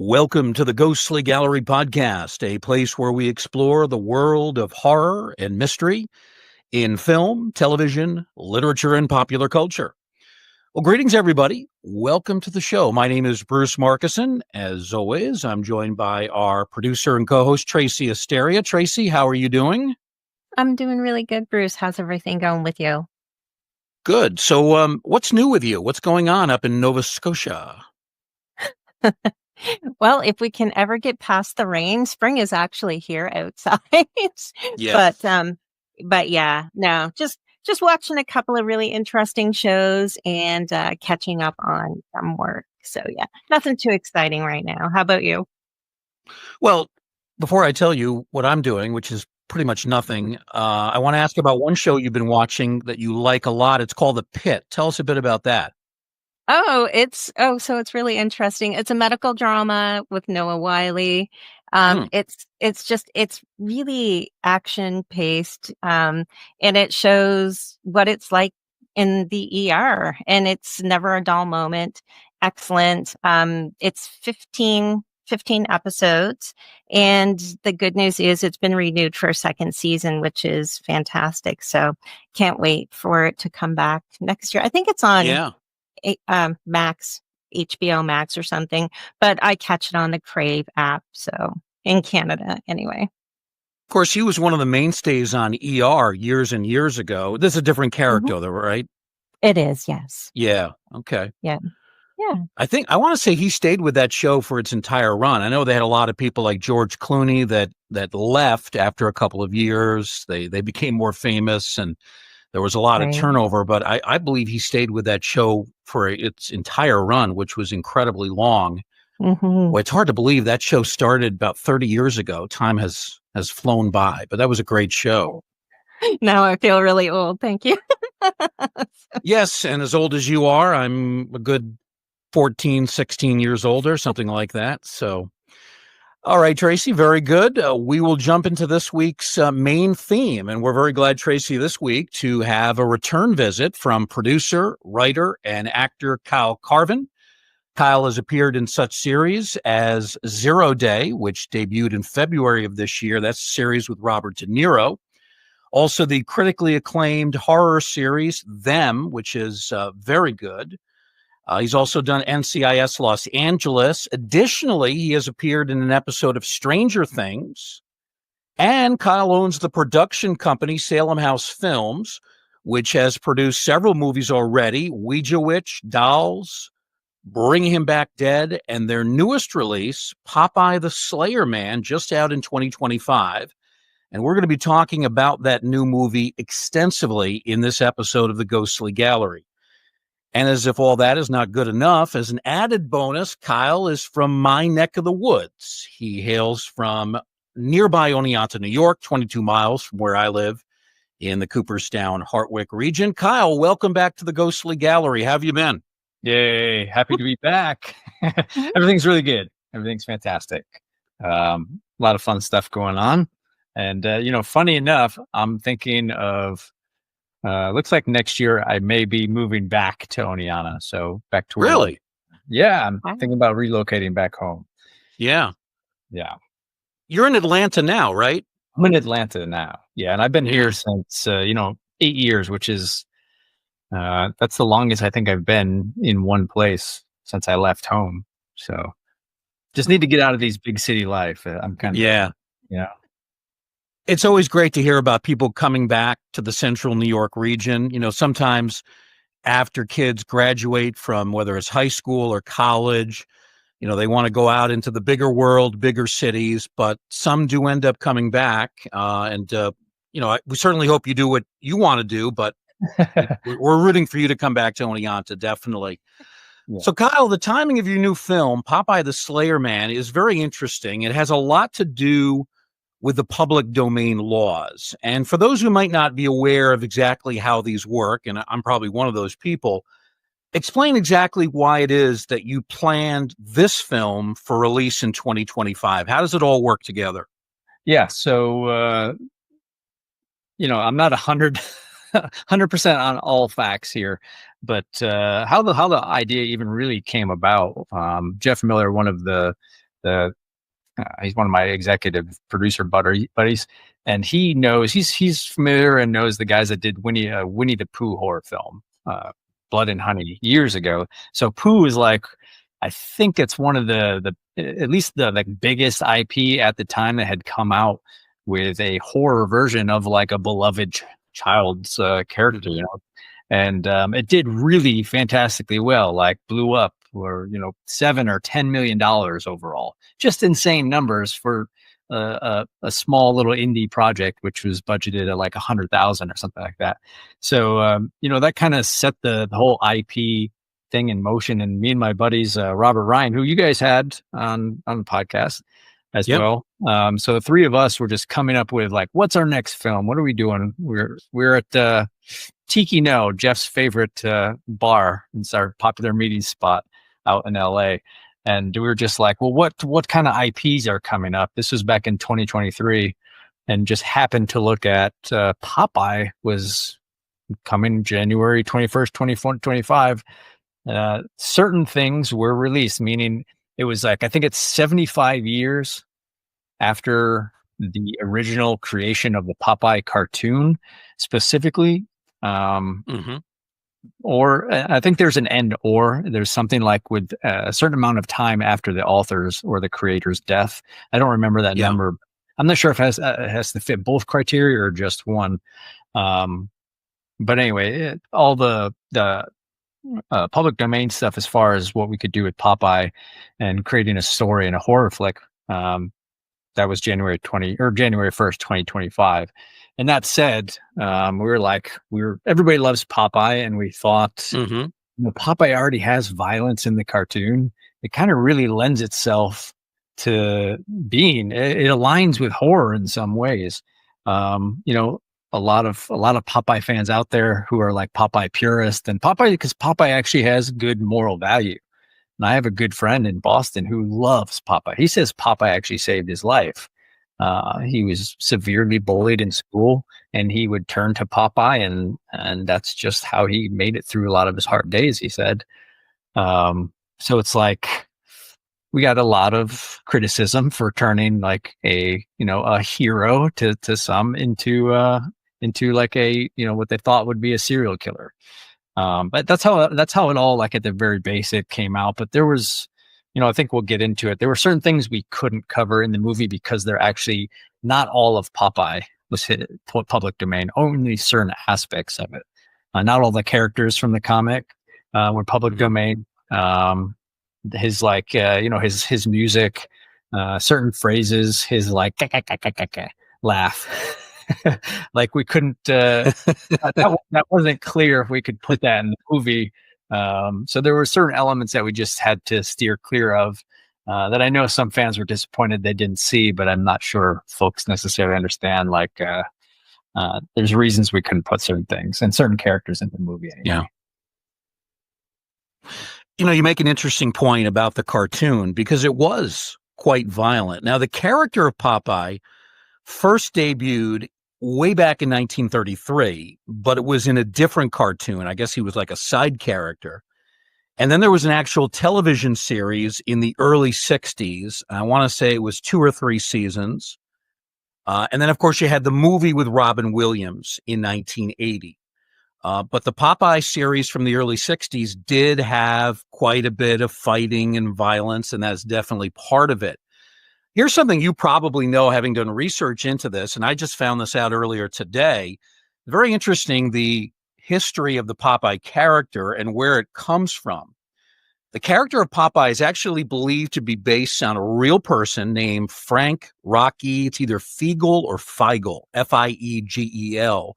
Welcome to the Ghostly Gallery podcast, a place where we explore the world of horror and mystery in film, television, literature, and popular culture. Well, greetings, everybody. Welcome to the show. My name is Bruce Markison. As always, I'm joined by our producer and co-host, Tracy Asteria. Tracy, how are you doing? I'm doing really good, Bruce. How's everything going with you? Good. So, what's new with you? What's going on up in Nova Scotia? Well, if we can ever get past the rain, spring is actually here outside. Yes. But yeah, no, just watching a couple of really interesting shows and catching up on some work. So yeah, nothing too exciting right now. How about you? Well, before I tell you what I'm doing, which is pretty much nothing, I want to ask about one show you've been watching that you like a lot. It's called The Pit. Tell us a bit about that. So it's really interesting. It's a medical drama with Noah Wiley. It's really action paced, and it shows what it's like in the ER, and it's never a dull moment. Excellent. It's 15 episodes, and the good news is it's been renewed for a second season, which is fantastic. So can't wait for it to come back next year. I think it's on Max, HBO Max or something, but I catch it on the Crave app. So in Canada anyway. Of course, he was one of the mainstays on ER years and years ago. This is a different character, though, right? It is, yes. Yeah. Okay. Yeah. I want to say he stayed with that show for its entire run. I know they had a lot of people like George Clooney that left after a couple of years. They became more famous, and there was a lot of turnover, but I believe he stayed with that show for its entire run, which was incredibly long. Mm-hmm. Well, it's hard to believe that show started about 30 years ago. Time has flown by, but that was a great show. Now I feel really old. Thank you. Yes, and as old as you are, I'm a good 14, 16 years older, something like that. So, all right, Tracy, very good. We will jump into this week's main theme, and we're very glad, Tracy, this week to have a return visit from producer, writer, and actor Cuyle Carvin. Cuyle has appeared in such series as Zero Day, which debuted in February of this year. That's a series with Robert De Niro. Also, the critically acclaimed horror series Them, which is very good. He's also done NCIS Los Angeles. Additionally, he has appeared in an episode of Stranger Things. And Cuyle owns the production company Salem House Films, which has produced several movies already: Ouija Witch, Dolls, Bring Him Back Dead, and their newest release, Popeye The Slayer Man, just out in 2025. And we're going to be talking about that new movie extensively in this episode of the Ghostly Gallery. And as if all that is not good enough, as an added bonus, Cuyle is from my neck of the woods. He hails from nearby Oneonta, New York, 22 miles from where I live in the Cooperstown, Hartwick region. Cuyle, welcome back to the Ghostly Gallery. How have you been? Yay. Happy to be back. Everything's really good. Everything's fantastic. A lot of fun stuff going on. And, funny enough, I'm thinking of, looks like next year I may be moving back to Oneonta. So back to Really? Yeah, I'm thinking about relocating back home. Yeah. Yeah. You're in Atlanta now, right? I'm in Atlanta now. Yeah. And I've been here since, 8 years, which is, that's the longest I think I've been in one place since I left home. So just need to get out of these big city life. I'm kind of, Yeah. It's always great to hear about people coming back to the central New York region. Sometimes after kids graduate from whether it's high school or college, they want to go out into the bigger world, bigger cities, but some do end up coming back. We certainly hope you do what you want to do, but we're rooting for you to come back to Oneonta, definitely. Yeah. So, Cuyle, the timing of your new film, Popeye The Slayer Man, is very interesting. It has a lot to do with the public domain laws. And for those who might not be aware of exactly how these work, and I'm probably one of those people, explain exactly why it is that you planned this film for release in 2025. How does it all work together? Yeah, so, I'm not 100% on all facts here, but how the idea even really came about. Jeff Miller, one of the the he's one of my executive producer buddies, and he knows he's familiar and knows the guys that did Winnie the Pooh horror film, Blood and Honey, years ago. So Pooh is like, I think it's one of the at least the like biggest IP at the time that had come out with a horror version of like a beloved child's character, you know. And it did really fantastically well, like blew up, or $7 or $10 million overall. Just insane numbers for a small little indie project, which was budgeted at like 100,000 or something like that. So that kind of set the whole IP thing in motion. And me and my buddies, Robert Ryan, who you guys had on the podcast as well. So the three of us were just coming up with like, what's our next film? What are we doing? We're at Tiki No, Jeff's favorite bar. It's our popular meeting spot out in LA. And we were just like, well, what kind of IPs are coming up? This was back in 2023, and just happened to look at Popeye was coming January 21st, 2025. Certain things were released, meaning it was like, I think it's 75 years after the original creation of the Popeye cartoon specifically. Or I think there's an end, or there's something like with a certain amount of time after the author's or the creator's death. I don't remember that number. I'm not sure if it has to fit both criteria or just one. But anyway, all the public domain stuff as far as what we could do with Popeye and creating a story and a horror flick, that was January 1st, 2025. And that said, everybody loves Popeye, and we thought, Popeye already has violence in the cartoon. It kind of really lends itself to being. It aligns with horror in some ways. A lot of Popeye fans out there who are like Popeye purists, and because Popeye actually has good moral value. And I have a good friend in Boston who loves Popeye. He says Popeye actually saved his life. He was severely bullied in school, and he would turn to Popeye, and that's just how he made it through a lot of his hard days, he said. So it's like we got a lot of criticism for turning like a hero to some into like a what they thought would be a serial killer. But that's how it all, like at the very basic, came out. But there was, I think we'll get into it. There were certain things we couldn't cover in the movie because they're actually not all of Popeye was hit public domain, only certain aspects of it. Not all the characters from the comic were public domain. His his music, certain phrases, his like laugh. Like we couldn't that wasn't clear if we could put that in the movie. So there were certain elements that we just had to steer clear of, that I know some fans were disappointed they didn't see, but I'm not sure folks necessarily understand. Like there's reasons we couldn't put certain things and certain characters in the movie anyway. You make an interesting point about the cartoon because it was quite violent. Now, the character of Popeye first debuted way back in 1933, but it was in a different cartoon. I guess he was like a side character. And then there was an actual television series in the early 60s. I want to say it was 2 or 3 seasons. And then, of course, you had the movie with Robin Williams in 1980. But the Popeye series from the early 60s did have quite a bit of fighting and violence, and that's definitely part of it. Here's something you probably know, having done research into this, and I just found this out earlier today. Very interesting, the history of the Popeye character and where it comes from. The character of Popeye is actually believed to be based on a real person named Frank Rocky. It's either Fiegel or Feigl, Fiegel.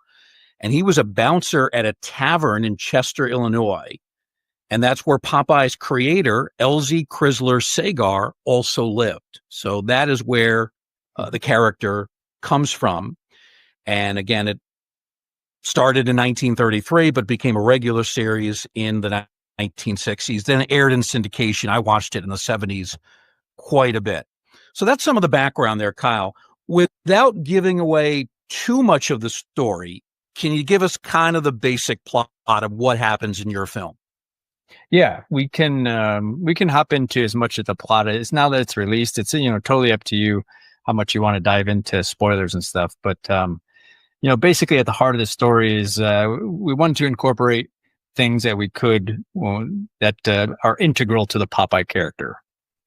And he was a bouncer at a tavern in Chester, Illinois. And that's where Popeye's creator, Elzie Chrysler Sagar, also lived. So that is where the character comes from. And again, it started in 1933, but became a regular series in the 1960s. Then it aired in syndication. I watched it in the 70s quite a bit. So that's some of the background there, Kyle. Without giving away too much of the story, can you give us kind of the basic plot of what happens in your film? Yeah, we can hop into as much of the plot as now that it's released. It's totally up to you how much you want to dive into spoilers and stuff. But basically at the heart of the story is we wanted to incorporate things that we could that are integral to the Popeye character.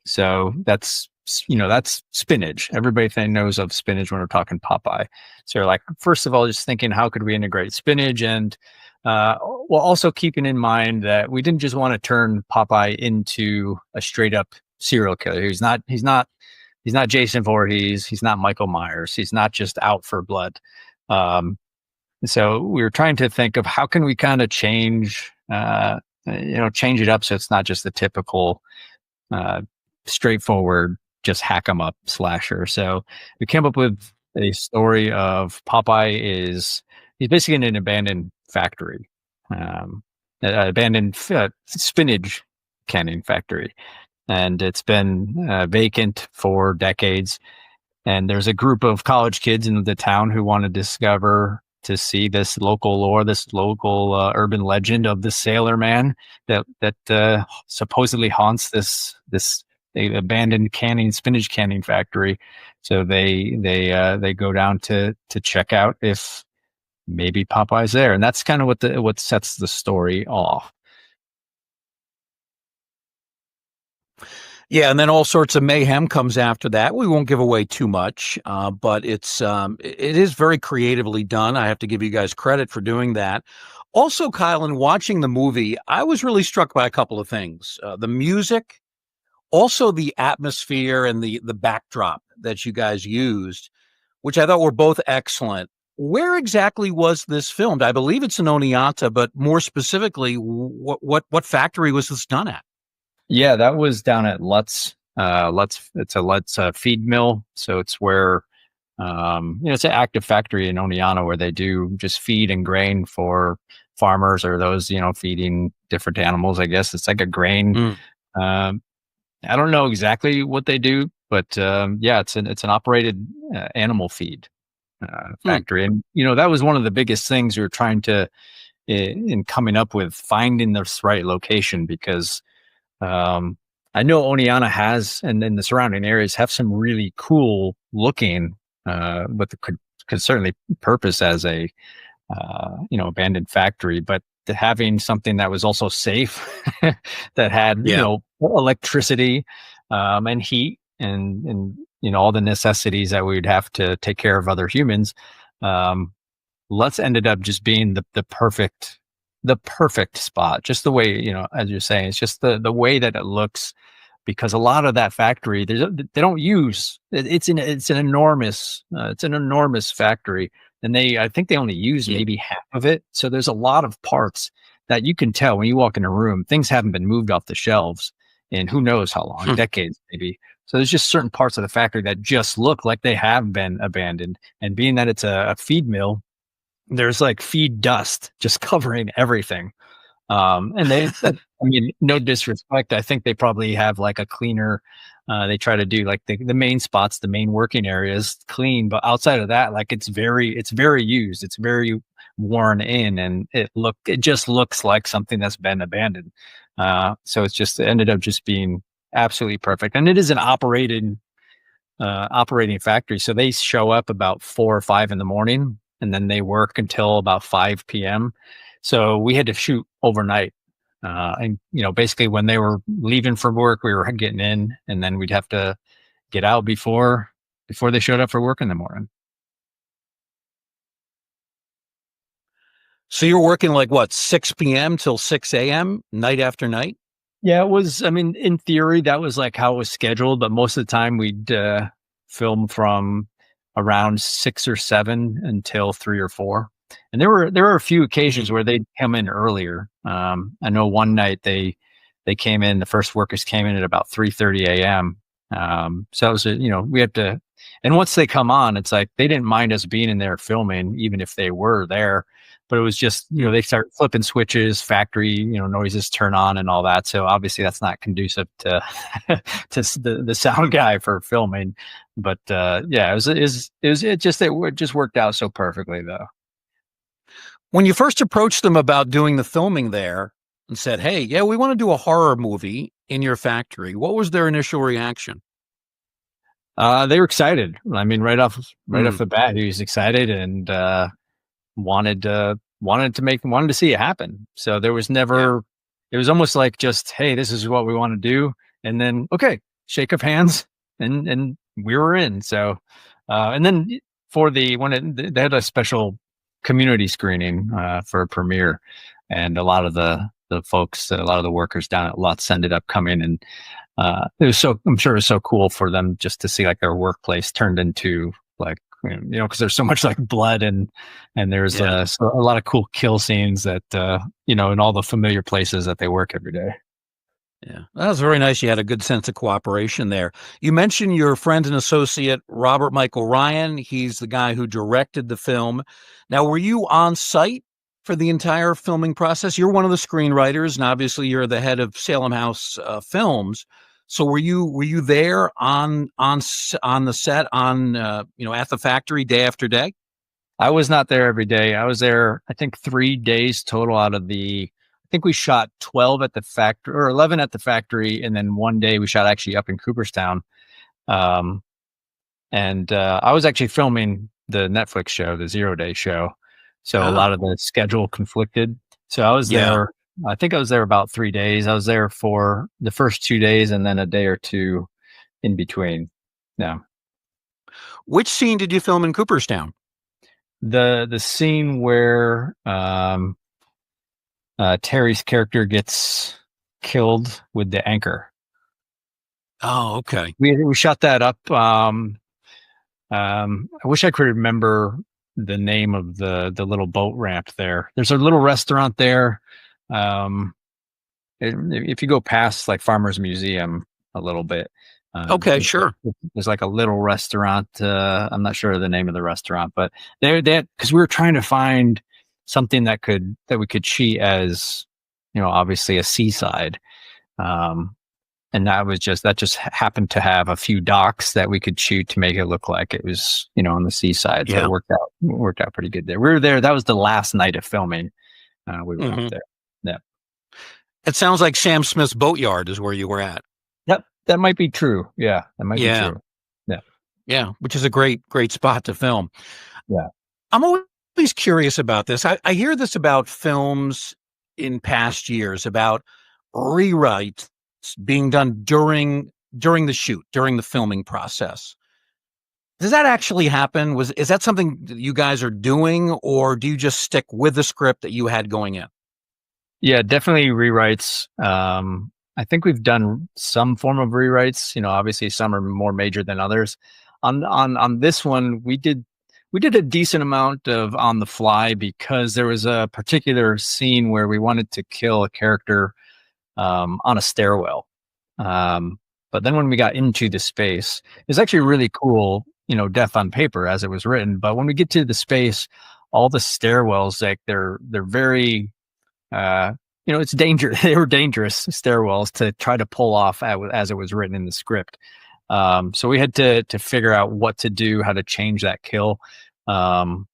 So that's spinach. Everybody knows of spinach when we're talking Popeye. So like, first of all, just thinking how could we integrate spinach, and while also keeping in mind that we didn't just want to turn Popeye into a straight up serial killer. He's not Jason Voorhees. He's not Michael Myers. He's not just out for blood. So we were trying to think of how can we kind of change it up so it's not just the typical straightforward just hack 'em up slasher. So we came up with a story of he's basically in an abandoned factory, abandoned spinach canning factory, and it's been vacant for decades. And there's a group of college kids in the town who want to see this local lore, this local urban legend of the Sailor Man that supposedly haunts this abandoned spinach canning factory. So they go down to check out if maybe Popeye's there, and that's kind of what sets the story off. Yeah, and then all sorts of mayhem comes after that. We won't give away too much, but it is very creatively done. I have to give you guys credit for doing that. Also, Kyle, in watching the movie, I was really struck by a couple of things: the music, also the atmosphere, and the backdrop that you guys used, which I thought were both excellent. Where exactly was this filmed? I believe it's in Oneonta, but more specifically, what factory was this done at? Yeah, that was down at Lutz. It's a Lutz feed mill. So it's where, it's an active factory in Oneonta where they do just feed and grain for farmers or those, feeding different animals. I guess it's like a grain. I don't know exactly what they do, but yeah, it's an operated animal feed factory. And, that was one of the biggest things we were trying to, in coming up with finding this right location, because I know Oneonta has, and then the surrounding areas have some really cool looking, but could certainly purpose as a, abandoned factory, but having something that was also safe, that had, electricity, and heat and, all the necessities that we'd have to take care of other humans. Lutz ended up just being the perfect spot, just the way, as you're saying, it's just the way that it looks, because a lot of that factory, they don't use, it's an enormous factory. And I think they only use maybe half of it. So there's a lot of parts that you can tell when you walk in a room, things haven't been moved off the shelves in who knows how long, decades maybe. So there's just certain parts of the factory that just look like they have been abandoned. And being that it's a feed mill, there's like feed dust just covering everything. And no disrespect, I think they probably have like a cleaner. They try to do like the main spots, the main working areas clean, but outside of that, like it's very used. It's very worn in, and it just looks like something that's been abandoned. So it ended up just being absolutely perfect. And it is an operating factory. So they show up about 4 or 5 in the morning, and then they work until about 5 p.m. So we had to shoot overnight. And, basically when they were leaving for work, we were getting in, and then we'd have to get out before they showed up for work in the morning. So you're working like what, 6 p.m. till 6 a.m. night after night? Yeah, it was, in theory, that was like how it was scheduled, but most of the time we'd film from around 6 or 7 until 3 or 4. And there were a few occasions where they'd come in earlier. I know one night they came in, the first workers came in at about 3:30 a.m. So it was, we had to, and once they come on, it's like they didn't mind us being in there filming, even if they were there. But it was just, they start flipping switches, factory, noises turn on and all that. So obviously that's not conducive to to the sound guy for filming. But yeah, it just worked out so perfectly though. When you first approached them about doing the filming there, and said, "Hey, yeah, we want to do a horror movie in your factory," what was their initial reaction? They were excited. I mean, right off the bat, he was excited and wanted to see it happen. So there was never. It was almost like just, hey, this is what we want to do, and then okay, shake of hands, and we were in. So, and then they had a special community screening for a premiere, and a lot of the folks, a lot of the workers down at Lutz ended up coming, and I'm sure it was so cool for them just to see like their workplace turned into like, because there's so much like blood and there's so a lot of cool kill scenes that in all the familiar places that they work every day. Yeah, that was very nice. You had a good sense of cooperation there. You mentioned your friend and associate, Robert Michael Ryan. He's the guy who directed the film. Now, were you on site for the entire filming process? You're one of the screenwriters, and obviously you're the head of Salem House Films. So were you there on the set at the factory day after day? I was not there every day. I was there, I think 3 days total out of I think we shot 12 at the factory or 11 at the factory. And then one day we shot actually up in Cooperstown. And I was actually filming the Netflix show, the 0 Day show. So a lot of the schedule conflicted. So I was there. I think I was there about 3 days. I was there for the first 2 days and then a day or two in between. Yeah. Which scene did you film in Cooperstown? The scene where Terry's character gets killed with the anchor. Oh, okay. We shot that up. I wish I could remember the name of the little boat ramp there. There's a little restaurant there. If you go past like Farmers Museum a little bit. Okay, sure. There's like a little restaurant. I'm not sure of the name of the restaurant, but because we were trying to find something that we could shoot as, obviously a seaside. And that just happened to have a few docks that we could shoot to make it look like it was, on the seaside. So it worked out pretty good there. We were there. That was the last night of filming. We were up there. Yeah. It sounds like Sam Smith's Boatyard is where you were at. Yep. That might be true. Yeah. That might be true. Yeah. Yeah. Which is a great spot to film. Yeah. I'm always curious about this. I hear this about films in past years about rewrites being done during the shoot, during the filming process. Does that actually happen? Is that something that you guys are doing, or do you just stick with the script that you had going in? Yeah, definitely rewrites. I think we've done some form of rewrites. Obviously some are more major than others. On this one, we did a decent amount of on the fly because there was a particular scene where we wanted to kill a character on a stairwell. But then when we got into the space, it's actually really cool, death on paper as it was written. But when we get to the space, all the stairwells, like they're very, it's dangerous. They were dangerous stairwells to try to pull off as it was written in the script. So we had to figure out what to do, how to change that kill. And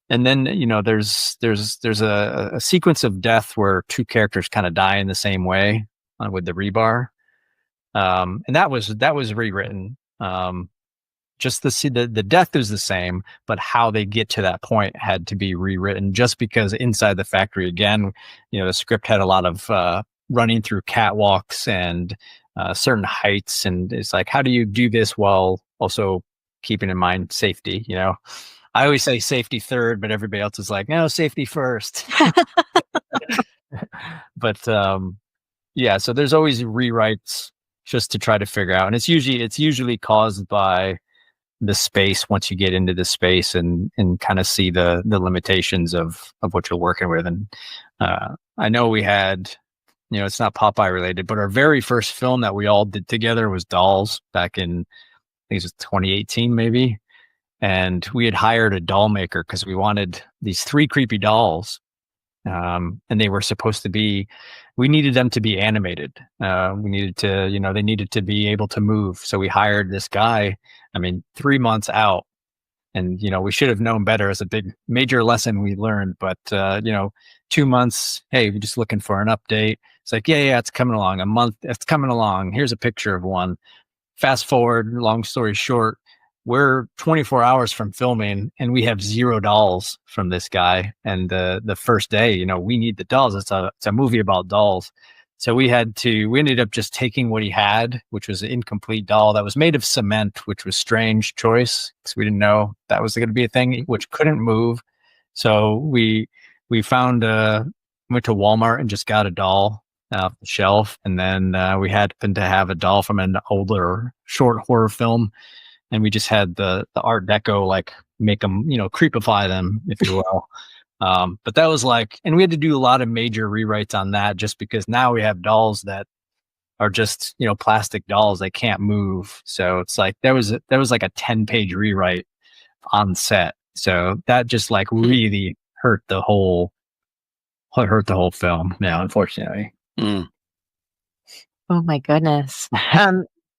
then, there's a sequence of death where two characters kind of die in the same way with the rebar. And that was rewritten. Just the death is the same, but how they get to that point had to be rewritten just because inside the factory, again, the script had a lot of running through catwalks and certain heights. And it's like, how do you do this while also keeping in mind safety? I always say safety third, but everybody else is like, no, safety first. But so there's always rewrites just to try to figure out. And it's usually caused by the space once you get into the space and kind of see the limitations of what you're working with. And I know we had, it's not Popeye related, but our very first film that we all did together was Dolls back in, I think it was 2018 maybe. And we had hired a doll maker because we wanted these 3 creepy dolls. And they were supposed to be, we needed them to be animated. We needed to, they needed to be able to move. So we hired this guy, 3 months out. And, we should have known better as a big major lesson we learned. But, 2 months, hey, we're just looking for an update. It's like, yeah, it's coming along. A month, it's coming along. Here's a picture of one. Fast forward, long story short, we're 24 hours from filming and we have $0 from this guy. And the first day, we need the dolls. It's a movie about dolls. So we ended up just taking what he had, which was an incomplete doll that was made of cement, which was strange choice because we didn't know that was going to be a thing, which couldn't move. So we found, went to Walmart and just got a doll off the shelf. And then we happened to have a doll from an older short horror film. And we just had the Art Deco, like make them, creepify them, if you will. But that was and we had to do a lot of major rewrites on that just because now we have dolls that are just, plastic dolls. They can't move. So it's like, there was like a 10-page rewrite on set. So that just really hurt the whole film. Yeah, unfortunately. Mm. Oh my goodness.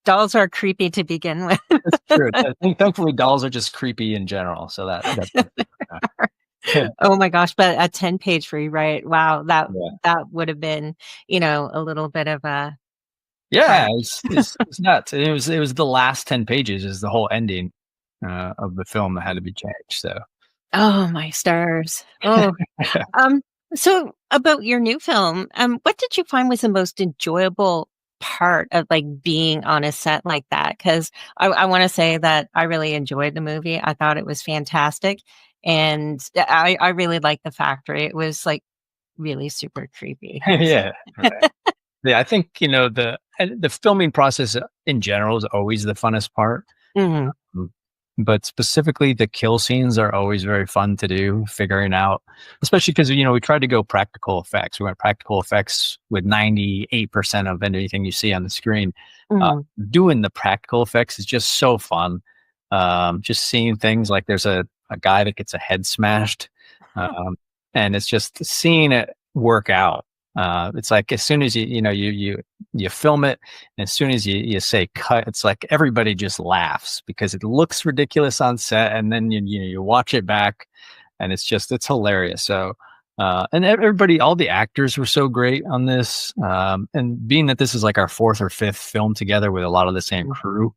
Dolls are creepy to begin with. That's true. I think thankfully dolls are just creepy in general. So that's Oh my gosh, but a 10-page rewrite. Wow, that would have been, a little bit of a it's nuts. It was the last 10 pages is the whole ending of the film that had to be changed. So oh my stars. Oh. So about your new film, what did you find was the most enjoyable part of being on a set like that? Because I want to say that I really enjoyed the movie. I thought it was fantastic. And I really liked the factory. It was really super creepy. Yeah. Right. Yeah. I think, the filming process in general is always the funnest part. Mm-hmm. But specifically the kill scenes are always very fun to do, figuring out, especially because, we tried to go practical effects. We went practical effects with 98% of anything you see on the screen. Mm-hmm. Doing the practical effects is just so fun. Just seeing things like there's a guy that gets a head smashed. And it's just seeing it work out. It's like as soon as you film it, and as soon as you say cut, it's like everybody just laughs because it looks ridiculous on set, and then you watch it back, and it's hilarious. So, and everybody, all the actors were so great on this, and being that this is like our 4th or 5th film together with a lot of the same crew,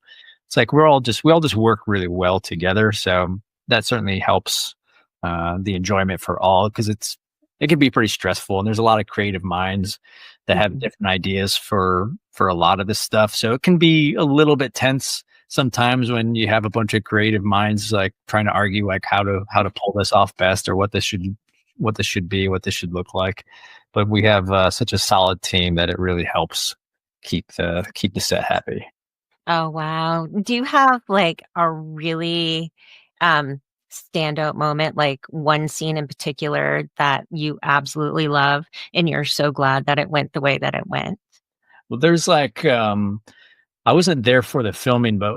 it's like we all just work really well together. So that certainly helps the enjoyment for all because it can be pretty stressful, and there's a lot of creative minds that have different ideas for a lot of this stuff. So it can be a little bit tense sometimes when you have a bunch of creative minds trying to argue how to pull this off best, or what this should be, what this should look like. But we have such a solid team that it really helps keep the set happy. Oh wow! Do you have a really standout moment, one scene in particular that you absolutely love and you're so glad that it went the way that it went? Well, there's I wasn't there for the filming, but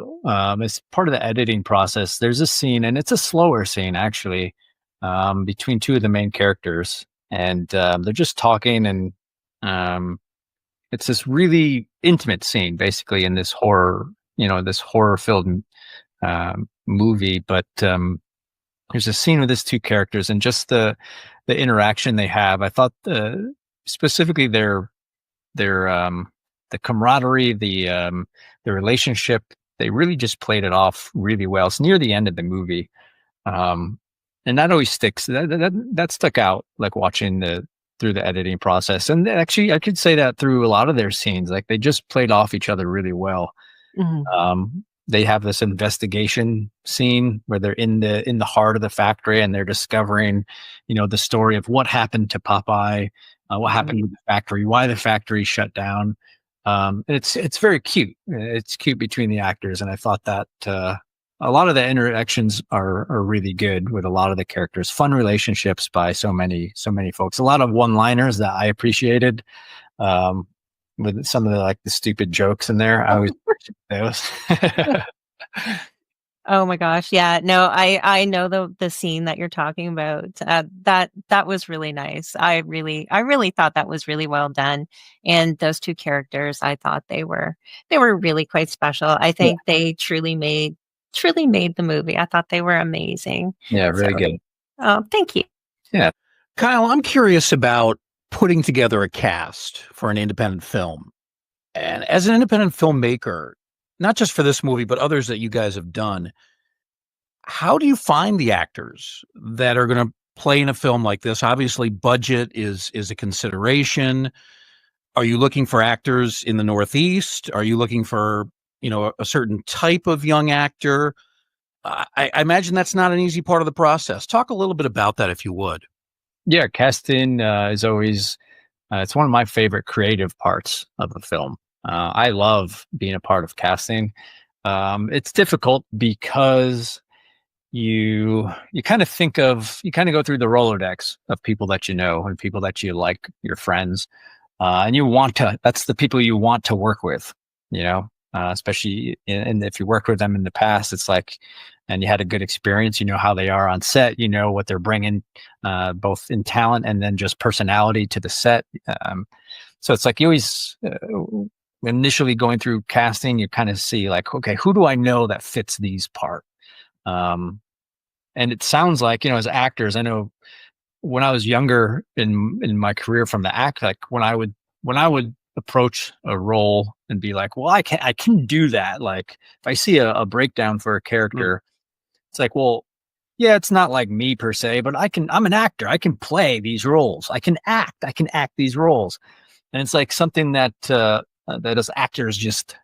as part of the editing process, there's a scene, and it's a slower scene actually, between two of the main characters, and they're just talking, and it's this really intimate scene basically in this horror filled movie, but there's a scene with these two characters and just the interaction they have. I thought specifically their the camaraderie, the relationship, they really just played it off really well. It's near the end of the movie, and that always sticks. That stuck out watching through the editing process. And actually, I could say that through a lot of their scenes, they just played off each other really well. Mm-hmm. They have this investigation scene where they're in the heart of the factory, and they're discovering, the story of what happened to Popeye, what happened with the factory, why the factory shut down. It's very cute. It's cute between the actors, and I thought that a lot of the interactions are really good with a lot of the characters. Fun relationships by so many folks. A lot of one-liners that I appreciated. With some of the stupid jokes in there. I always appreciate those. Oh my gosh. Yeah. No, I know the scene that you're talking about. That was really nice. I really thought that was really well done. And those two characters, I thought they were really quite special. I think they truly made truly made the movie. I thought they were amazing. Yeah, really So, good. oh, thank you. Yeah. Kyle, I'm curious about putting together a cast for an independent film. And as an independent filmmaker, not just for this movie, but others that you guys have done, how do you find the actors that are going to play in a film like this? Obviously, budget is a consideration. Are you looking for actors in the Northeast? Are you looking for, a certain type of young actor? I imagine that's not an easy part of the process. Talk a little bit about that, if you would. Yeah, casting is always it's one of my favorite creative parts of a film. I love being a part of casting. It's difficult because you kind of go through the Rolodex of people that you know and people that you like, your friends, and that's the people you want to work with, especially and if you worked with them in the past, it's like, and you had a good experience, you know how they are on set, you know what they're bringing, both in talent and then just personality to the set. So it's like you always, initially going through casting, you kind of see like, okay, who do I know that fits these part? And it sounds like, as actors, I know when I was younger in my career from the act, like when I would approach a role and be like, well, I can do that. Like if I see a breakdown for a character, it's like, well, yeah, it's not like me per se, but I'm an actor. I can play these roles. I can act these roles. And it's like something that as actors just,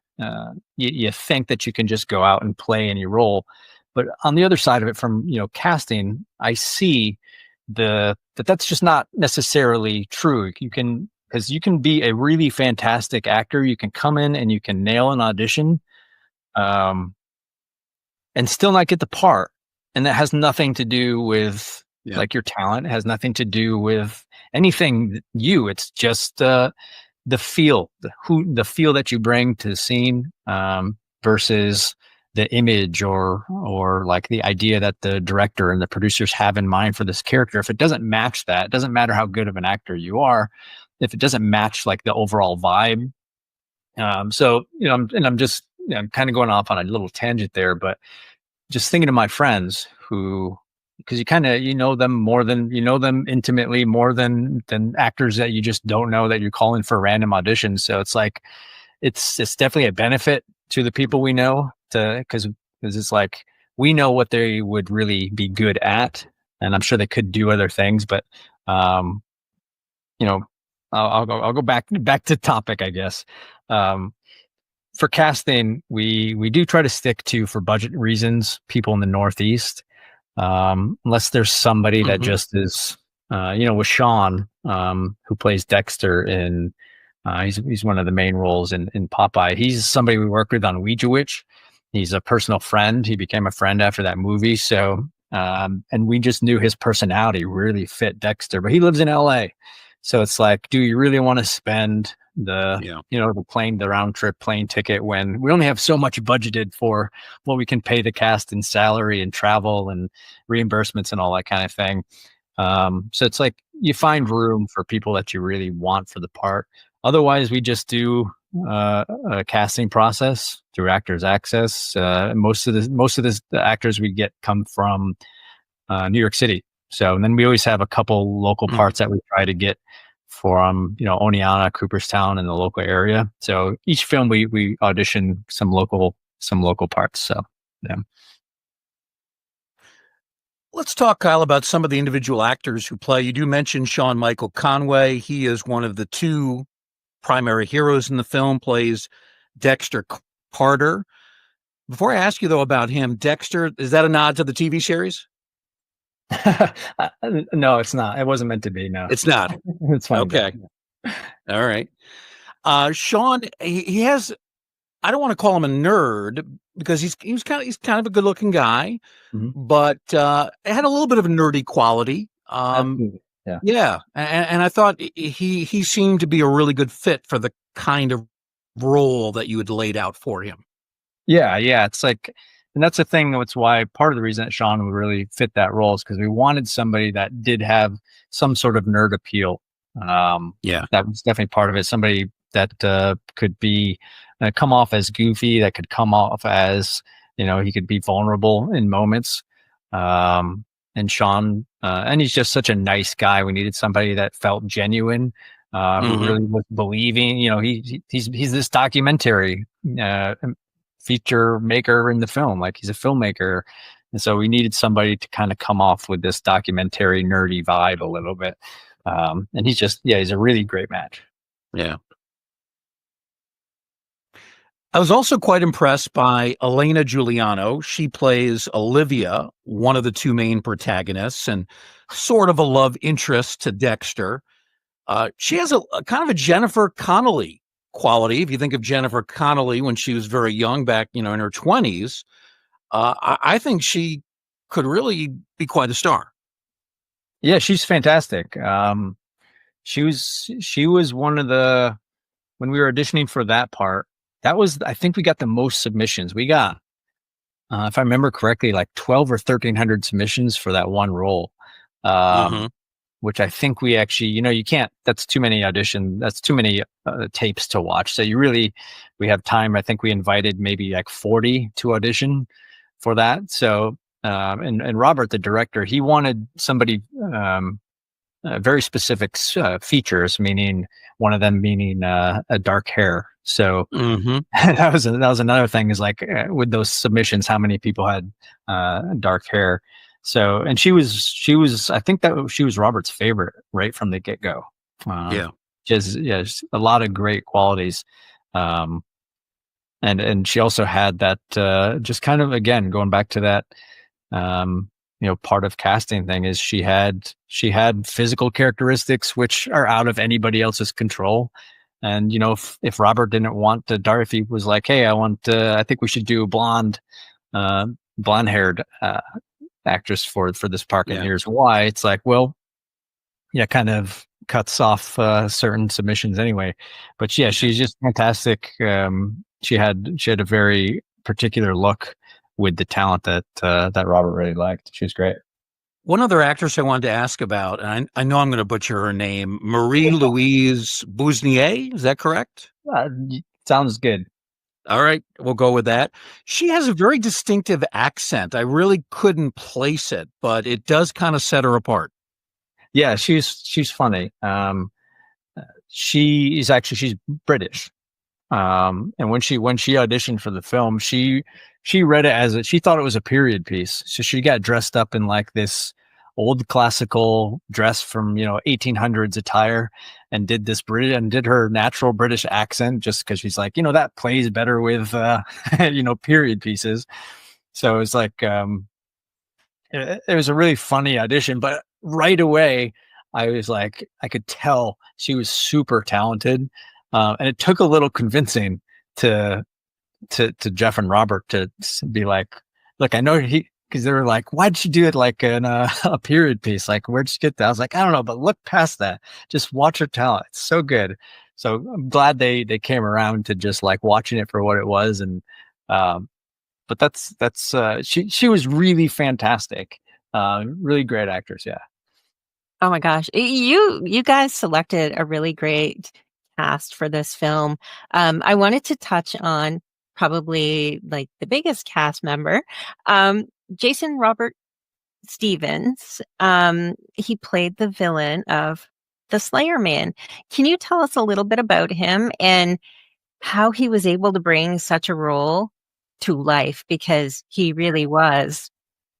you think that you can just go out and play any role. But on the other side of it, from casting, I see that's just not necessarily true. Because you can be a really fantastic actor. You can come in and you can nail an audition, and still not get the part. And that has nothing to do with like your talent. It has nothing to do with anything it's just the feel, the feel that you bring to the scene, versus the image or like the idea that the director and the producers have in mind for this character. If it doesn't match that, it doesn't matter how good of an actor you are. If it doesn't match like the overall vibe. So, I'm kind of going off on a little tangent there, but just thinking of my friends because you kind of, them intimately more than actors that you just don't know that you're calling for random auditions. So it's like, it's definitely a benefit to the people we know because it's like, we know what they would really be good at. And I'm sure they could do other things, but, I'll go back to topic, I guess. For casting, we do try to stick to, for budget reasons, people in the Northeast, unless there's somebody that just is, with Sean, who plays Dexter in, he's one of the main roles in Popeye. He's somebody we worked with on Ouija Witch. He's a personal friend. He became a friend after that movie. So, and we just knew his personality really fit Dexter, but he lives in LA. So it's like, do you really want to spend the round trip plane ticket when we only have so much budgeted for what we can pay the cast in salary and travel and reimbursements and all that kind of thing. So it's like you find room for people that you really want for the part. Otherwise, we just do a casting process through Actors Access. Most of the actors we get come from New York City. So, and then we always have a couple local parts that we try to get from, Oneonta, Cooperstown, and the local area. So each film we audition some local parts. So, yeah. Let's talk, Kyle, about some of the individual actors who play. You do mention Sean Michael Conway. He is one of the two primary heroes in the film, plays Dexter Carter. Before I ask you, though, about him, Dexter, is that a nod to the TV series? No, it's not. It wasn't meant to be. No, it's not. It's fine. Okay. All right. Sean, he has, I don't want to call him a nerd because he's kind of a good looking guy, but it had a little bit of a nerdy quality. Yeah. And I thought he seemed to be a really good fit for the kind of role that you had laid out for him. Yeah. It's like, and that's the thing. That's why part of the reason that Sean would really fit that role is because we wanted somebody that did have some sort of nerd appeal. That was definitely part of it. Somebody that could be come off as goofy, that could come off as he could be vulnerable in moments. And Sean, and he's just such a nice guy. We needed somebody that felt genuine, who really was believing. He's this documentary feature maker in the film, like he's a filmmaker, and so we needed somebody to kind of come off with this documentary nerdy vibe a little bit. And he's a really great match. Yeah. I was also quite impressed by Elena Giuliano. She plays Olivia, one of the two main protagonists, and sort of a love interest to Dexter. She has a kind of a Jennifer Connelly quality. If you think of Jennifer Connelly when she was very young, back in her 20s, I think she could really be quite a star. Yeah, she's fantastic. She was one of the, when we were auditioning for that part, I think we got the most submissions. We got, if I remember correctly, like 12 or 1,300 submissions for that one role. Which I think we actually, you can't, that's too many auditions. That's too many tapes to watch. So we have time. I think we invited maybe like 40 to audition for that. So, and Robert, the director, he wanted somebody, very specific features, meaning one of them meaning a dark hair. So that was another thing, is like with those submissions, how many people had dark hair. So, and she was, I think that she was Robert's favorite right from the get-go. Just a lot of great qualities. And she also had that, just kind of, again, going back to that, part of casting thing, is she had physical characteristics which are out of anybody else's control. And, if Robert didn't want to, Dorothy was like, hey, I think we should do a blonde haired, actress for this part, and here's why. It's like, well, kind of cuts off certain submissions anyway. But yeah, she's just fantastic. She had a very particular look with the talent that Robert really liked. She was great. One other actress I wanted to ask about, and I know I'm going to butcher her name, Marie-Louise Bousnier. Is that correct? Sounds good. All right, we'll go with that. She has a very distinctive accent. I really couldn't place it, but it does kind of set her apart. Yeah, she's funny. She's British. And when she auditioned for the film, she read it she thought it was a period piece. So she got dressed up in like this old classical dress from 1800s attire, and did her natural British accent, just because she's like, that plays better with period pieces. So it's like it was a really funny audition, but right away I was like, I could tell she was super talented, and it took a little convincing to Jeff and Robert to be like, look, I know because they were like, why'd you do it like in a period piece? Like, where'd you get that? I was like, I don't know, but look past that. Just watch her talent. It's so good. So I'm glad they came around to just like watching it for what it was. And, but that's she was really fantastic. Really great actress. Yeah. Oh my gosh. You guys selected a really great cast for this film. I wanted to touch on probably like the biggest cast member, Jason Robert Stevens. He played the villain of The Slayer Man. Can you tell us a little bit about him and how he was able to bring such a role to life? Because he really was,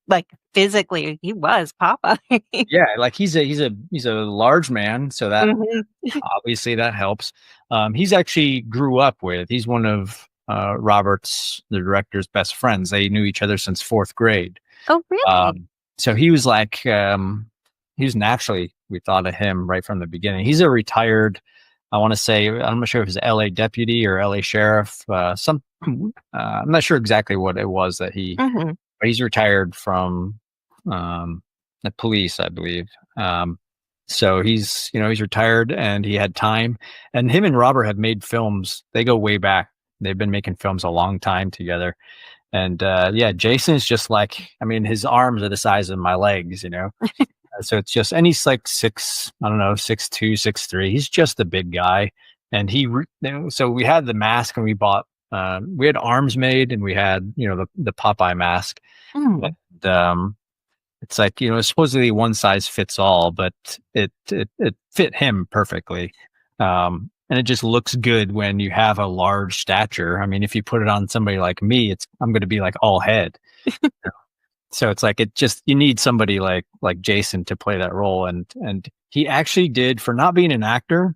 like, physically, he was Popeye. Yeah, like he's a large man, so that obviously that helps. He's actually grew up with. He's one of Robert's, the director's, best friends. They knew each other since 4th grade. Oh, really? So he was like, he was naturally, we thought of him right from the beginning. He's a retired, I want to say, I'm not sure if it's LA deputy or LA sheriff. I'm not sure exactly what it was that but he's retired from the police, I believe. So he's retired, and he had time. And him and Robert have made films. They go way back. They've been making films a long time together. And Jason is just like, I mean, his arms are the size of my legs, So it's just, and he's like 6'2", 6'3". He's just a big guy. And so we had the mask, and we bought we had arms made, and we had, the Popeye mask. Mm. And, it's like, it's supposedly one size fits all, but it fit him perfectly. And it just looks good when you have a large stature. I mean, if you put it on somebody like me, I'm going to be like all head. So it's like, you need somebody like Jason to play that role. And he actually did, for not being an actor.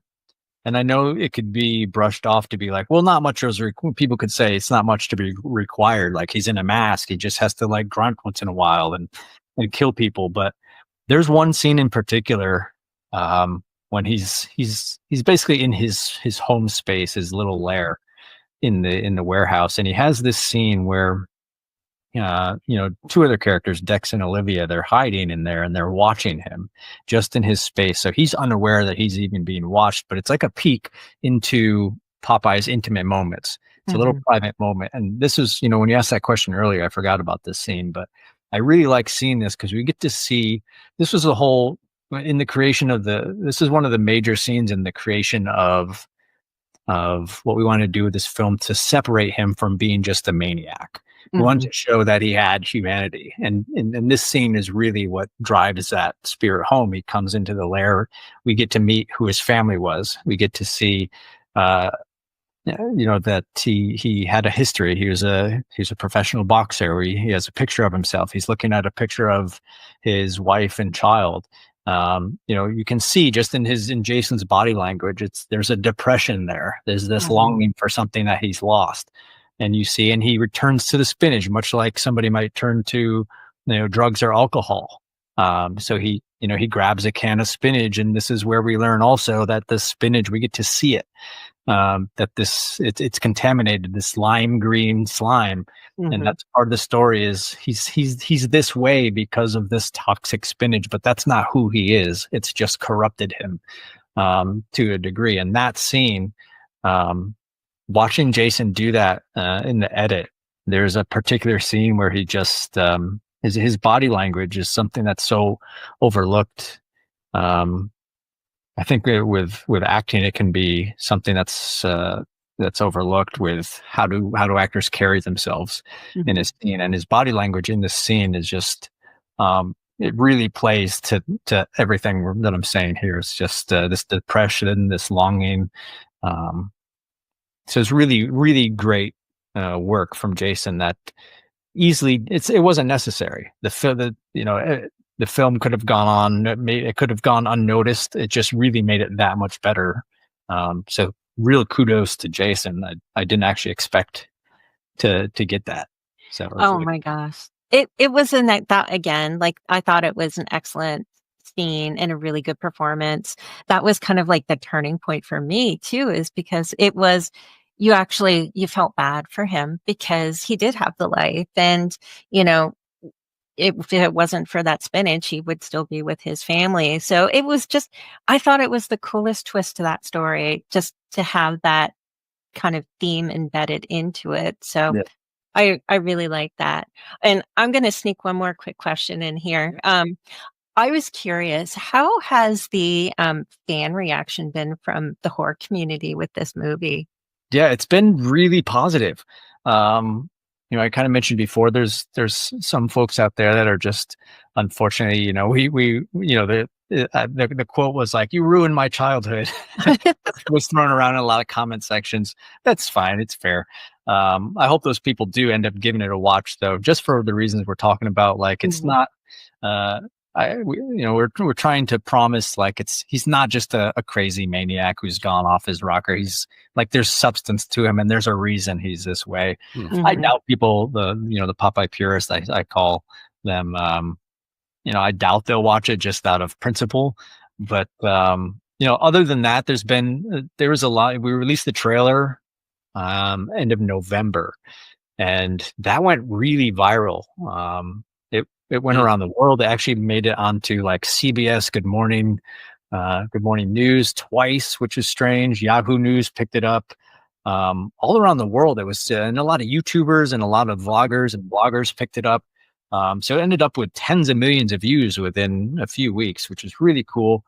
And I know it could be brushed off to be like, well, not much people could say it's not much to be required. Like, he's in a mask. He just has to like grunt once in a while and kill people. But there's one scene in particular, when he's basically in his home space, his little lair in the warehouse. And he has this scene where, two other characters, Dex and Olivia, they're hiding in there and they're watching him just in his space. So he's unaware that he's even being watched, but it's like a peek into Popeye's intimate moments. It's a little private moment. And this is, when you asked that question earlier, I forgot about this scene, but I really like seeing this because we get to see, this was the whole, in the creation of this is one of the major scenes in the creation of what we wanted to do with this film, to separate him from being just a maniac. We wanted to show that he had humanity. And this scene is really what drives that spirit home. He comes into the lair. We get to meet who his family was. We get to see, that he had a history. He was a professional boxer. He has a picture of himself. He's looking at a picture of his wife and child. You can see just in Jason's body language, there's a depression there. There's this longing for something that he's lost. And you see, and he returns to the spinach, much like somebody might turn to, drugs or alcohol. So he grabs a can of spinach, and this is where we learn also that the spinach, we get to see it, that it's contaminated, this lime green slime. And that's part of the story, is he's this way because of this toxic spinach, but that's not who he is. It's just corrupted him, to a degree. And that scene, watching Jason do that, in the edit, there's a particular scene where he just, his body language is something that's so overlooked. I think with acting, it can be something that's overlooked, with how do actors carry themselves in a scene. And his body language in this scene is just, it really plays to everything that I'm saying here. It's just this depression, this longing. So it's really, really great work from Jason that easily, it wasn't necessary. The film could have gone on, it could have gone unnoticed. It just really made it that much better. So real kudos to Jason. I didn't actually expect to get that. So my gosh. It was that again, like, I thought it was an excellent scene and a really good performance. That was kind of like the turning point for me too, is because it was, you felt bad for him because he did have the life, and if it wasn't for that spinach, he would still be with his family. So it was just, I thought it was the coolest twist to that story, just to have that kind of theme embedded into it. So yeah. I really like that. And I'm going to sneak one more quick question in here. I was curious, how has the fan reaction been from the horror community with this movie? Yeah, it's been really positive. I kind of mentioned before, there's some folks out there that are just, unfortunately, the quote was like, "You ruined my childhood." Was thrown around in a lot of comment sections. That's fine. It's fair. I hope those people do end up giving it a watch, though, just for the reasons we're talking about. Like, it's not, we're trying to promise, like, he's not just a crazy maniac who's gone off his rocker. He's like, there's substance to him, and there's a reason he's this way. I doubt people, the Popeye purists, I call them, I doubt they'll watch it just out of principle. But other than that, there was a lot. We released the trailer end of November, and that went really viral. It went around the world. It actually made it onto like CBS Good Morning News twice, which is strange. Yahoo News picked it up. All around the world, it was, and a lot of YouTubers and a lot of vloggers and bloggers picked it up. So it ended up with tens of millions of views within a few weeks, which is really cool.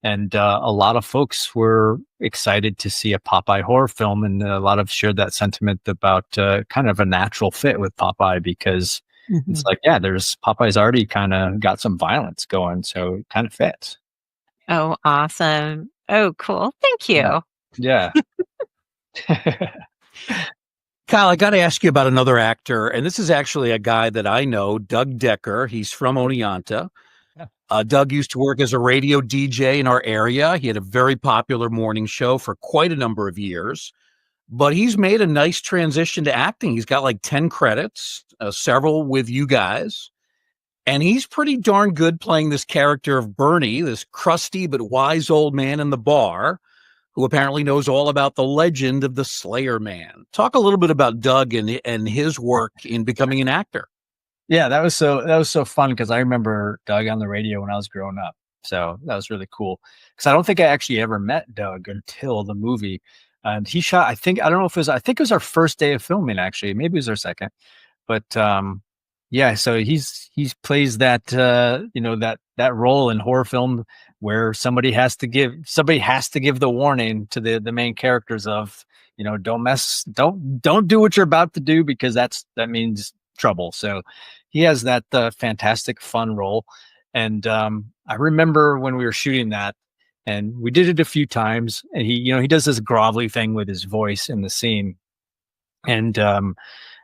And a lot of folks were excited to see a Popeye horror film, and a lot of shared that sentiment about kind of a natural fit with Popeye, because it's like, yeah, there's Popeye's already kind of got some violence going, so it kind of fits. Oh, awesome. Oh, cool. Thank you. Yeah. Kyle, I got to ask you about another actor, and this is actually a guy that I know, Doug Decker. He's from Oneonta. Doug used to work as a radio DJ in our area. He had a very popular morning show for quite a number of years, but he's made a nice transition to acting. He's got like 10 credits, several with you guys, and he's pretty darn good playing this character of Bernie, this crusty but wise old man in the bar who apparently knows all about the legend of the Slayer Man. Talk a little bit about Doug and his work in becoming an actor. Yeah, that was so fun, because I remember Doug on the radio when I was growing up. So that was really cool, because I don't think I actually ever met Doug until the movie. And he shot, I think it was our first day of filming, actually. Maybe it was our second. But yeah, so he plays that that role in horror film where somebody has to give the warning to the main characters of, don't do what you're about to do, because that means trouble. So he has that fantastic fun role. And I remember when we were shooting that, and we did it a few times, and he does this grovelly thing with his voice in the scene. And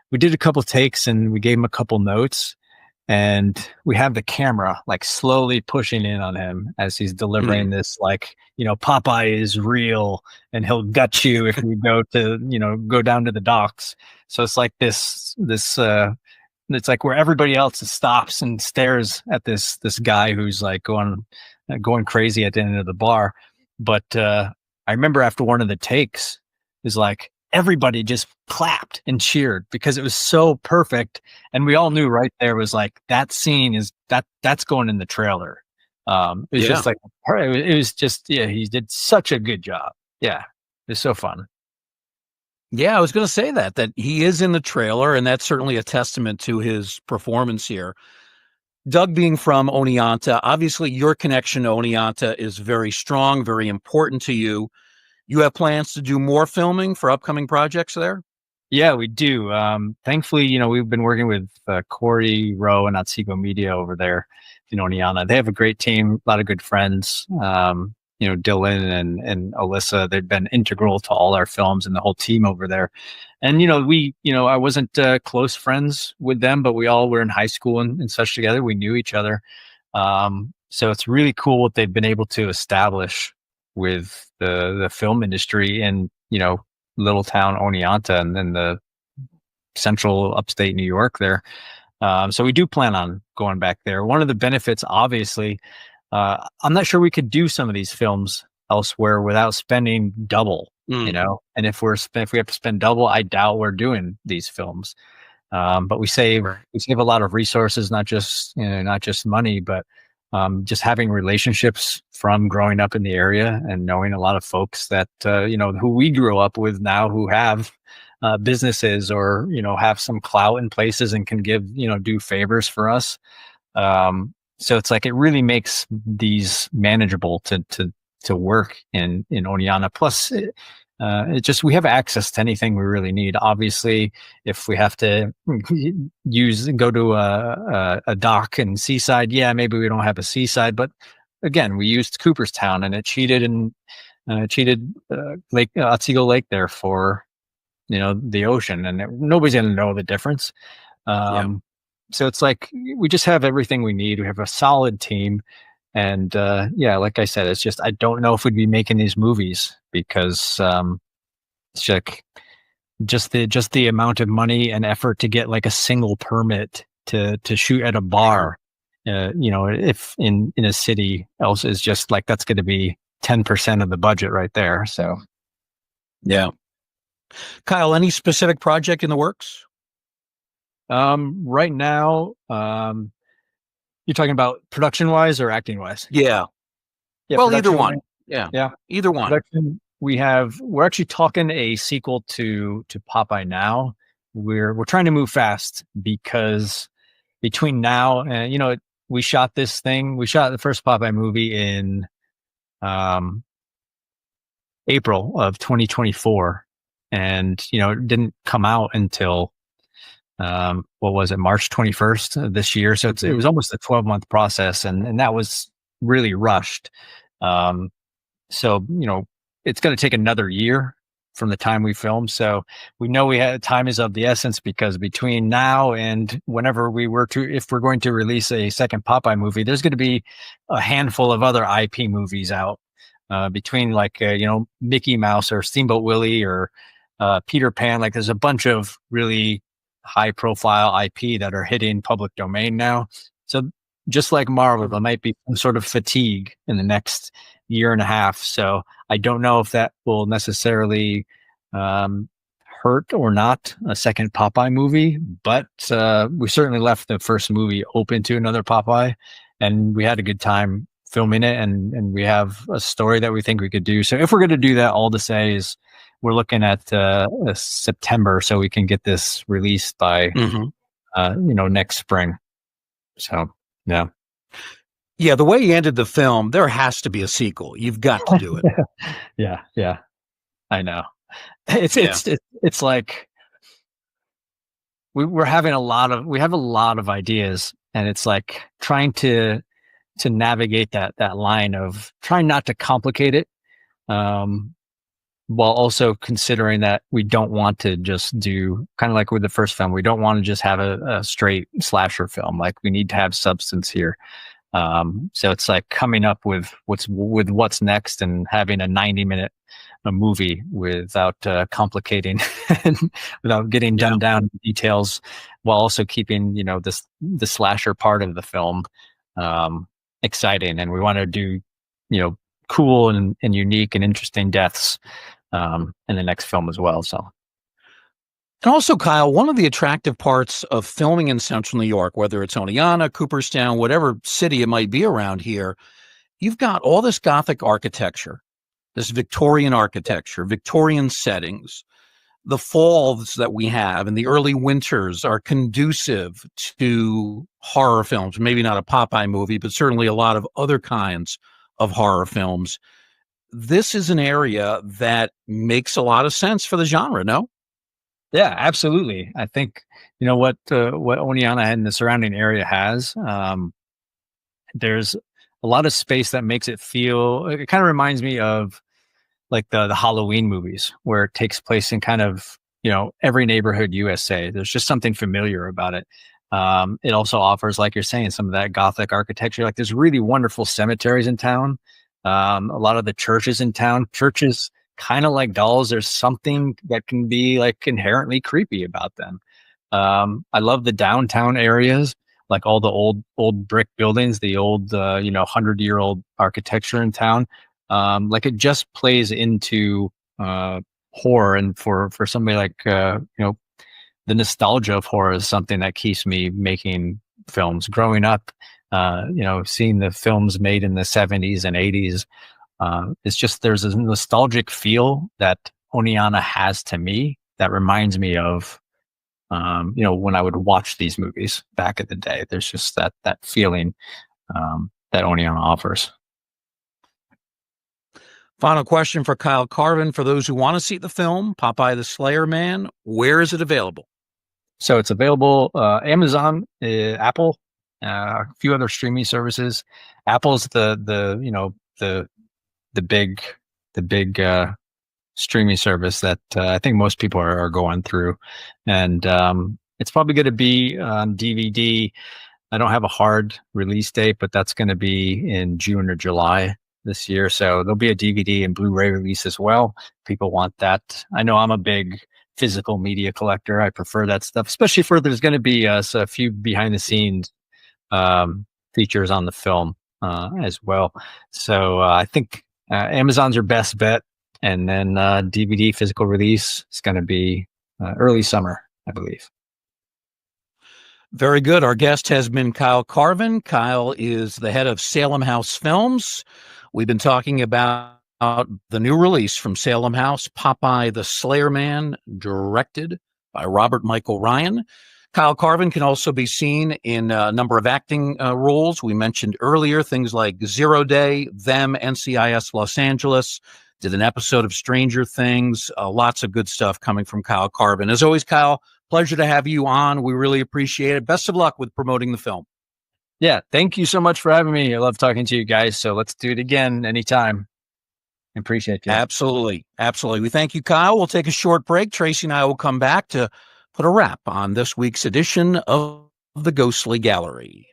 we did a couple takes, and we gave him a couple notes, and we have the camera like slowly pushing in on him as he's delivering this, like, Popeye is real and he'll gut you if you go down to the docks. So it's like this it's like where everybody else stops and stares at this guy who's like going crazy at the end of the bar. But I remember after one of the takes, is like everybody just clapped and cheered because it was so perfect, and we all knew right there was like, that scene is that's going in the trailer. It was just like, it was just, yeah, he did such a good job. Yeah, it was so fun. Yeah, I was going to say that he is in the trailer, and that's certainly a testament to his performance here. Doug being from Oneonta, obviously your connection to Oneonta is very strong, very important to you. You have plans to do more filming for upcoming projects there? Yeah, we do. Thankfully, we've been working with Corey Rowe and Otsego Media over there in Oneonta. They have a great team, a lot of good friends. Dylan and Alyssa, they've been integral to all our films and the whole team over there. And, I wasn't close friends with them, but we all were in high school and such together. We knew each other. So it's really cool what they've been able to establish with the film industry in, little town Oneonta and then the central upstate New York there. So we do plan on going back there. One of the benefits, obviously, I'm not sure we could do some of these films elsewhere without spending double, and if we have to spend double, I doubt we're doing these films. But we save a lot of resources, not just money, but just having relationships from growing up in the area and knowing a lot of folks that, who we grew up with now, who have businesses or, have some clout in places and can do favors for us. So it's like, it really makes these manageable to work in Oneonta. Plus, we have access to anything we really need. Obviously, if we have to go to a dock and seaside, maybe we don't have a seaside, but again, we used Cooperstown, and it cheated Lake Otsego Lake there for the ocean, and nobody's gonna know the difference. So it's like, we just have everything we need. We have a solid team. And like I said, it's just, I don't know if we'd be making these movies because it's like just the amount of money and effort to get like a single permit to shoot at a bar, if in a city else, is just like, that's going to be 10% of the budget right there. So, yeah. Kyle, any specific project in the works? Right now, you're talking about production wise or acting wise? Yeah. Well, either one. Yeah. Either one. Production, we're actually talking a sequel to Popeye now. We're trying to move fast because between now and, we shot the first Popeye movie in April of 2024, and it didn't come out until what was it, March 21st of this year. So it was almost a 12-month process, and that was really rushed. So it's going to take another year from the time we filmed. So we know time is of the essence, because between now and whenever if we're going to release a second Popeye movie, there's going to be a handful of other IP movies out, between like, Mickey Mouse or Steamboat Willie or Peter Pan. Like, there's a bunch of really high profile IP that are hitting public domain now. So just like Marvel, there might be some sort of fatigue in the next year and a half. So I don't know if that will necessarily hurt or not a second Popeye movie, but we certainly left the first movie open to another Popeye, and we had a good time filming it, and we have a story that we think we could do. So if we're going to do that, all to say is we're looking at September, so we can get this released by next spring. So yeah. Yeah, the way you ended the film, there has to be a sequel. You've got to do it. Yeah. I know. It's like we have a lot of ideas, and it's like trying to navigate that line of trying not to complicate it, while also considering that we don't want to just do, kind of like with the first film, we don't want to just have a straight slasher film. Like, we need to have substance here. So it's like coming up with what's next, and having a 90-minute movie without complicating and without getting dumbed down details, while also keeping the slasher part of the film exciting. And we want to do cool and unique and interesting deaths in the next film as well. So. And also, Kyle, one of the attractive parts of filming in Central New York, whether it's Oneonta, Cooperstown, whatever city it might be around here, you've got all this Gothic architecture, this Victorian architecture, Victorian settings. The falls that we have and the early winters are conducive to horror films. Maybe not a Popeye movie, but certainly a lot of other kinds of horror films. This is an area that makes a lot of sense for the genre, no? Yeah, absolutely. I think what Oneonta and the surrounding area has. There's a lot of space that makes it feel. It kind of reminds me of like the Halloween movies, where it takes place in kind of every neighborhood USA. There's just something familiar about it. It also offers, like you're saying, some of that Gothic architecture. Like, there's really wonderful cemeteries in town. A lot of the churches in town, kind of like dolls. There's something that can be like inherently creepy about them. I love the downtown areas, like all the old brick buildings, the old 100-year-old architecture in town. Like, it just plays into horror, and for somebody like the nostalgia of horror is something that keeps me making films. Growing up, seeing the films made in the 70s and 80s. It's just, there's a nostalgic feel that Oneonta has to me that reminds me of, when I would watch these movies back in the day. There's just that feeling that Oneonta offers. Final question for Cuyle Carvin. For those who want to see the film, Popeye the Slayer Man, where is it available? So it's available Amazon, Apple, a few other streaming services. Apple's the big streaming service that I think most people are going through, and it's probably going to be on DVD. I don't have a hard release date, but that's going to be in June or July this year. So there'll be a DVD and Blu-ray release as well. People want that. I know I'm a big physical media collector. I prefer that stuff, especially for there's going to be a few behind the scenes features on the film as well. So I think Amazon's your best bet, and then DVD physical release is going to be early summer, I believe. Very good. Our guest has been Cuyle Carvin. Kyle is the head of Salem House Films. We've been talking about the new release from Salem House, Popeye the Slayer Man, directed by Robert Michael Ryan. Cuyle Carvin can also be seen in a number of acting roles. We mentioned earlier things like 0 Day, Them, NCIS Los Angeles, did an episode of Stranger Things. Lots of good stuff coming from Cuyle Carvin. As always, Kyle, pleasure to have you on. We really appreciate it. Best of luck with promoting the film. Yeah, thank you so much for having me. I love talking to you guys. So let's do it again anytime. Appreciate you. Absolutely. Absolutely. We thank you, Kyle. We'll take a short break. Tracy and I will come back to put a wrap on this week's edition of the Ghostly Gallery.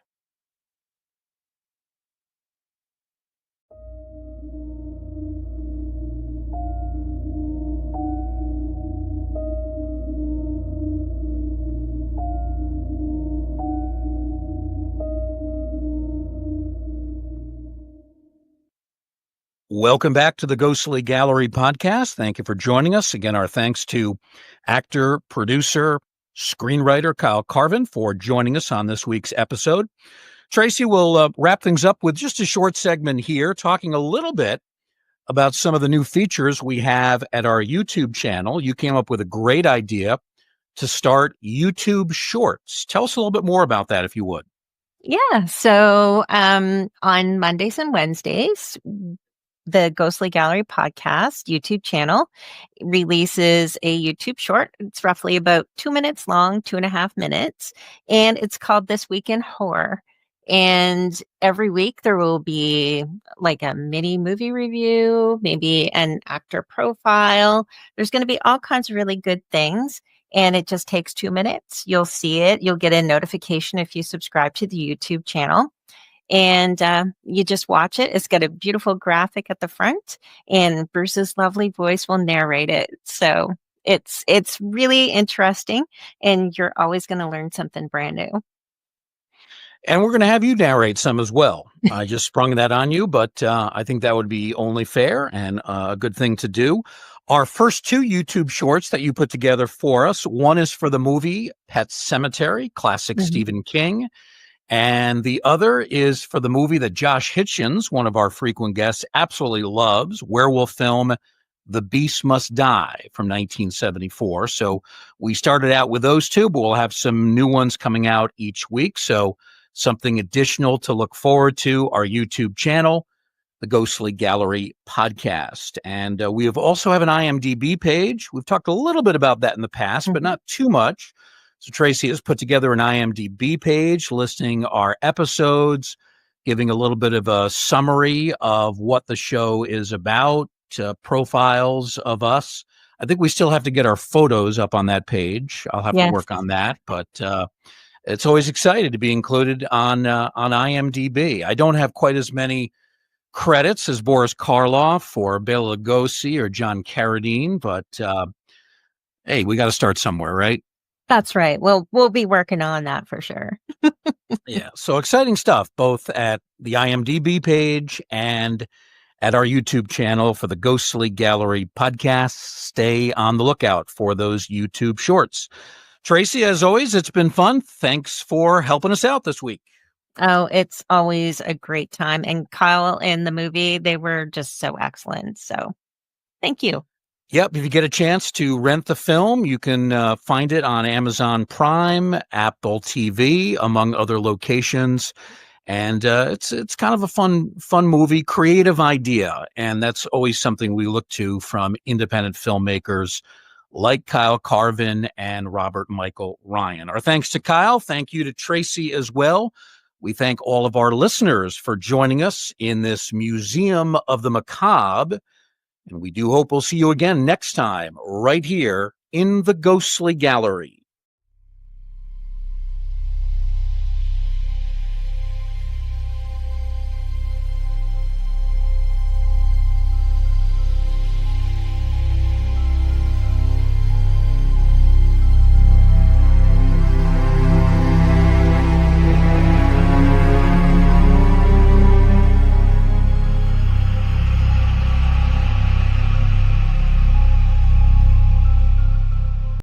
Welcome back to the Ghostly Gallery podcast. Thank you for joining us. Again, our thanks to actor, producer, screenwriter Cuyle Carvin for joining us on this week's episode. Tracy will wrap things up with just a short segment here, talking a little bit about some of the new features we have at our YouTube channel. You came up with a great idea to start YouTube Shorts. Tell us a little bit more about that, if you would. Yeah. So on Mondays and Wednesdays, the Ghostly Gallery podcast YouTube channel releases a YouTube short. It's roughly about 2 minutes long, 2.5 minutes, and it's called This Week in Horror. And every week there will be like a mini movie review, maybe an actor profile. There's going to be all kinds of really good things. And it just takes 2 minutes. You'll see it. You'll get a notification if you subscribe to the YouTube channel. And you just watch it. It's got a beautiful graphic at the front, and Bruce's lovely voice will narrate it. So it's really interesting, and you're always going to learn something brand new. And we're going to have you narrate some as well. I just sprung that on you, but I think that would be only fair and a good thing to do. Our first 2 YouTube shorts that you put together for us, one is for the movie Pet Sematary, classic Stephen King. And the other is for the movie that Josh Hitchens, one of our frequent guests, absolutely loves, werewolf film The Beast Must Die from 1974. So we started out with those 2, but we'll have some new ones coming out each week. So something additional to look forward to, our YouTube channel, the Ghostly Gallery podcast. And we also have an IMDb page. We've talked a little bit about that in the past, but not too much. So Tracy has put together an IMDb page listing our episodes, giving a little bit of a summary of what the show is about, profiles of us. I think we still have to get our photos up on that page. I'll have to work on that, but it's always excited to be included on IMDb. I don't have quite as many credits as Boris Karloff or Bela Lugosi or John Carradine, but hey, we got to start somewhere, right? That's right. We'll be working on that for sure. Yeah. So exciting stuff, both at the IMDb page and at our YouTube channel for the Ghostly Gallery podcast. Stay on the lookout for those YouTube shorts. Tracy, as always, it's been fun. Thanks for helping us out this week. Oh, it's always a great time. And Kyle in the movie, they were just so excellent. So thank you. Yep. If you get a chance to rent the film, you can find it on Amazon Prime, Apple TV, among other locations. And it's kind of a fun movie, creative idea. And that's always something we look to from independent filmmakers like Cuyle Carvin and Robert Michael Ryan. Our thanks to Kyle. Thank you to Tracy as well. We thank all of our listeners for joining us in this Museum of the Macabre. And we do hope we'll see you again next time, right here in the Ghostly Gallery.